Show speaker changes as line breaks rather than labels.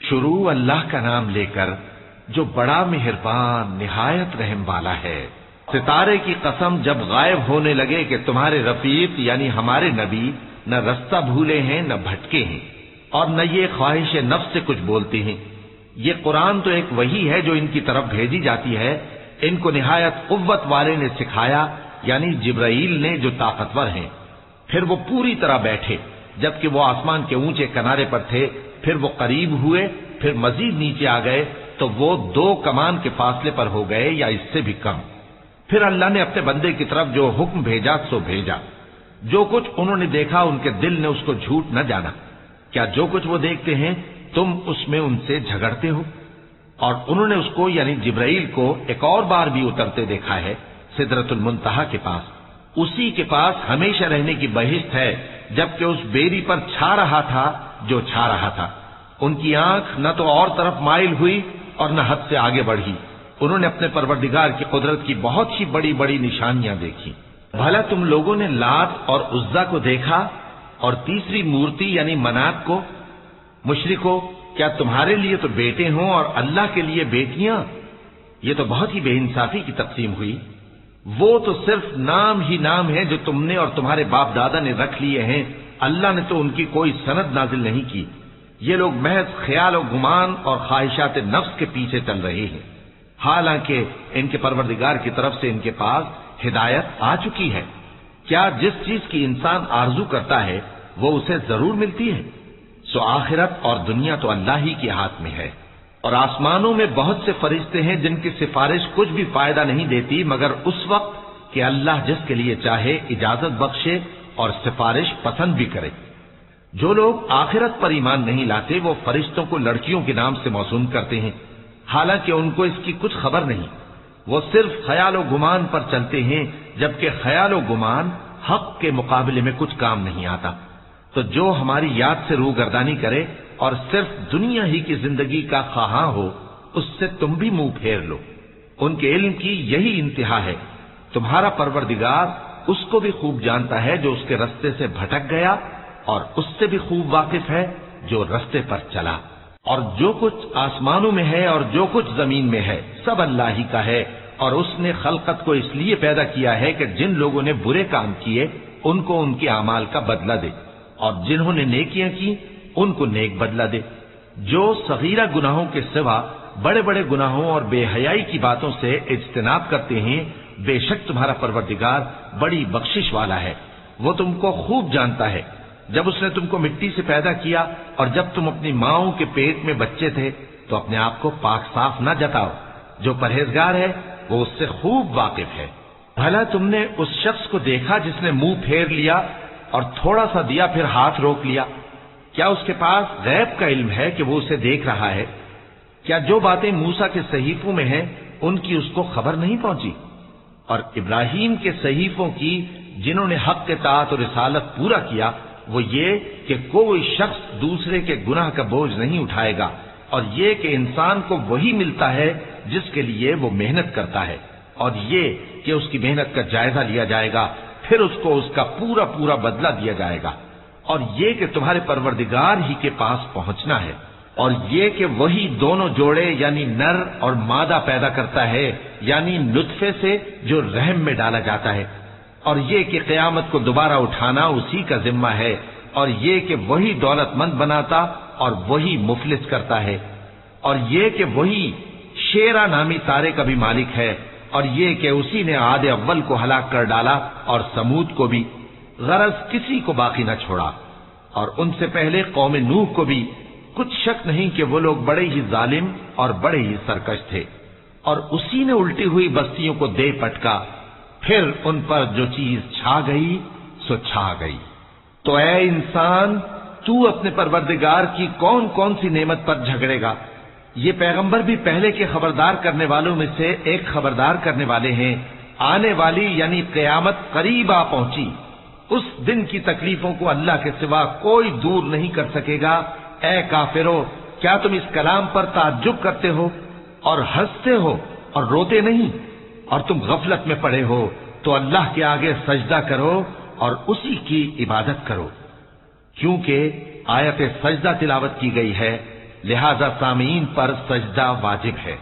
شروع اللہ کا نام لے کر جو بڑا مہربان نہایت رحم والا ہے۔ ستارے کی قسم جب غائب ہونے لگے کہ تمہارے رفیق یعنی ہمارے نبی نہ رستہ بھولے ہیں نہ بھٹکے ہیں اور نہ یہ خواہش نفس سے کچھ بولتے ہیں۔ یہ قرآن تو ایک وحی ہے جو ان کی طرف بھیجی جاتی ہے، ان کو نہایت قوت والے نے سکھایا یعنی جبرائیل نے جو طاقتور ہیں۔ پھر وہ پوری طرح بیٹھے جبکہ وہ آسمان کے اونچے کنارے پر تھے، پھر وہ قریب ہوئے، پھر مزید نیچے آ گئے تو وہ 2 کمان کے فاصلے پر ہو گئے یا اس سے بھی کم۔ پھر اللہ نے اپنے بندے کی طرف جو حکم بھیجا سو بھیجا۔ جو کچھ انہوں نے دیکھا ان کے دل نے اس کو جھوٹ نہ جانا۔ کیا جو کچھ وہ دیکھتے ہیں تم اس میں ان سے جھگڑتے ہو؟ اور انہوں نے اس کو یعنی جبرائیل کو ایک اور بار بھی اترتے دیکھا ہے سدرۃ المنتہا کے پاس۔ اسی کے پاس ہمیشہ رہنے کی بہشت ہے، جبکہ اس بیری پر چھا رہا تھا جو چھا رہا تھا۔ ان کی آنکھ نہ تو اور طرف مائل ہوئی اور نہ حد سے آگے بڑھی۔ انہوں نے اپنے پروردگار کی قدرت کی بہت ہی بڑی بڑی نشانیاں دیکھی۔ بھلا تم لوگوں نے لات اور عزا کو دیکھا اور تیسری مورتی یعنی منات کو؟ مشرکو، کیا تمہارے لیے تو بیٹے ہوں اور اللہ کے لیے بیٹیاں؟ یہ تو بہت ہی بے انصافی کی تقسیم ہوئی۔ وہ تو صرف نام ہی نام ہے جو تم نے اور تمہارے باپ دادا نے رکھ لیے ہیں، اللہ نے تو ان کی کوئی سند نازل نہیں کی۔ یہ لوگ محض خیال و گمان اور خواہشات نفس کے پیچھے چل رہے ہیں، حالانکہ ان کے پروردگار کی طرف سے ان کے پاس ہدایت آ چکی ہے۔ کیا جس چیز کی انسان آرزو کرتا ہے وہ اسے ضرور ملتی ہے؟ سو آخرت اور دنیا تو اللہ ہی کے ہاتھ میں ہے۔ اور آسمانوں میں بہت سے فرشتے ہیں جن کی سفارش کچھ بھی فائدہ نہیں دیتی مگر اس وقت کہ اللہ جس کے لیے چاہے اجازت بخشے اور سفارش پسند بھی کرے۔ جو لوگ آخرت پر ایمان نہیں لاتے وہ فرشتوں کو لڑکیوں کے نام سے موسوم کرتے ہیں، حالانکہ ان کو اس کی کچھ خبر نہیں۔ وہ صرف خیال و گمان پر چلتے ہیں، جبکہ خیال و گمان حق کے مقابلے میں کچھ کام نہیں آتا۔ تو جو ہماری یاد سے روگردانی کرے اور صرف دنیا ہی کی زندگی کا خواہاں ہو اس سے تم بھی منہ پھیر لو۔ ان کے علم کی یہی انتہا ہے۔ تمہارا پروردگار اس کو بھی خوب جانتا ہے جو اس کے رستے سے بھٹک گیا، اور اس سے بھی خوب واقف ہے جو رستے پر چلا۔ اور جو کچھ آسمانوں میں ہے اور جو کچھ زمین میں ہے سب اللہ ہی کا ہے، اور اس نے خلقت کو اس لیے پیدا کیا ہے کہ جن لوگوں نے برے کام کیے ان کو ان کے اعمال کا بدلہ دے، اور جنہوں نے نیکیاں کی ان کو نیک بدلہ دے۔ جو صغیرہ گناہوں کے سوا بڑے بڑے گناہوں اور بے حیائی کی باتوں سے اجتناب کرتے ہیں، بے شک تمہارا پروردگار بڑی بخشش والا ہے۔ وہ تم کو خوب جانتا ہے۔ جب اس نے تم کو مٹی سے پیدا کیا اور جب تم اپنی ماؤں کے پیٹ میں بچے تھے تو اپنے آپ کو پاک صاف نہ جتاؤ۔ جو پرہیزگار ہے وہ اس سے خوب واقف ہے۔ بھلا تم نے اس شخص کو دیکھا جس نے منہ پھیر لیا اور تھوڑا سا دیا پھر ہاتھ روک لیا؟ کیا اس کے پاس غیب کا علم ہے کہ وہ اسے دیکھ رہا ہے؟ کیا جو باتیں موسیٰ کے صحیفوں میں ہیں ان کی اس کو خبر نہیں پہنچی؟ اور ابراہیم کے صحیفوں کی جنہوں نے حق کے اطاعت اور رسالت پورا کیا، وہ یہ کہ کوئی شخص دوسرے کے گناہ کا بوجھ نہیں اٹھائے گا، اور یہ کہ انسان کو وہی ملتا ہے جس کے لیے وہ محنت کرتا ہے، اور یہ کہ اس کی محنت کا جائزہ لیا جائے گا، پھر اس کو اس کا پورا پورا بدلہ دیا جائے گا، اور یہ کہ تمہارے پروردگار ہی کے پاس پہنچنا ہے، اور یہ کہ وہی دونوں جوڑے یعنی نر اور مادہ پیدا کرتا ہے، یعنی نطفے سے جو رحم میں ڈالا جاتا ہے، اور یہ کہ قیامت کو دوبارہ اٹھانا اسی کا ذمہ ہے، اور یہ کہ وہی دولت مند بناتا اور وہی مفلس کرتا ہے، اور یہ کہ وہی شیرا نامی تارے کا بھی مالک ہے، اور یہ کہ اسی نے عاد اول کو ہلاک کر ڈالا اور سمود کو بھی، غرض کسی کو باقی نہ چھوڑا، اور ان سے پہلے قوم نوح کو بھی۔ کچھ شک نہیں کہ وہ لوگ بڑے ہی ظالم اور بڑے ہی سرکش تھے، اور اسی نے الٹی ہوئی بستیوں کو دے پٹکا، پھر ان پر جو چیز چھا گئی سو چھا گئی۔ تو اے انسان، تو اپنے پروردگار کی کون کون سی نعمت پر جھگڑے گا؟ یہ پیغمبر بھی پہلے کے خبردار کرنے والوں میں سے ایک خبردار کرنے والے ہیں۔ آنے والی یعنی قیامت قریب آ پہنچی، اس دن کی تکلیفوں کو اللہ کے سوا کوئی دور نہیں کر سکے گا۔ اے کافرو، کیا تم اس کلام پر تعجب کرتے ہو اور ہنستے ہو اور روتے نہیں؟ اور تم غفلت میں پڑے ہو تو اللہ کے آگے سجدہ کرو اور اسی کی عبادت کرو، کیونکہ آیت سجدہ تلاوت کی گئی ہے لہذا سامعین پر سجدہ واجب ہے۔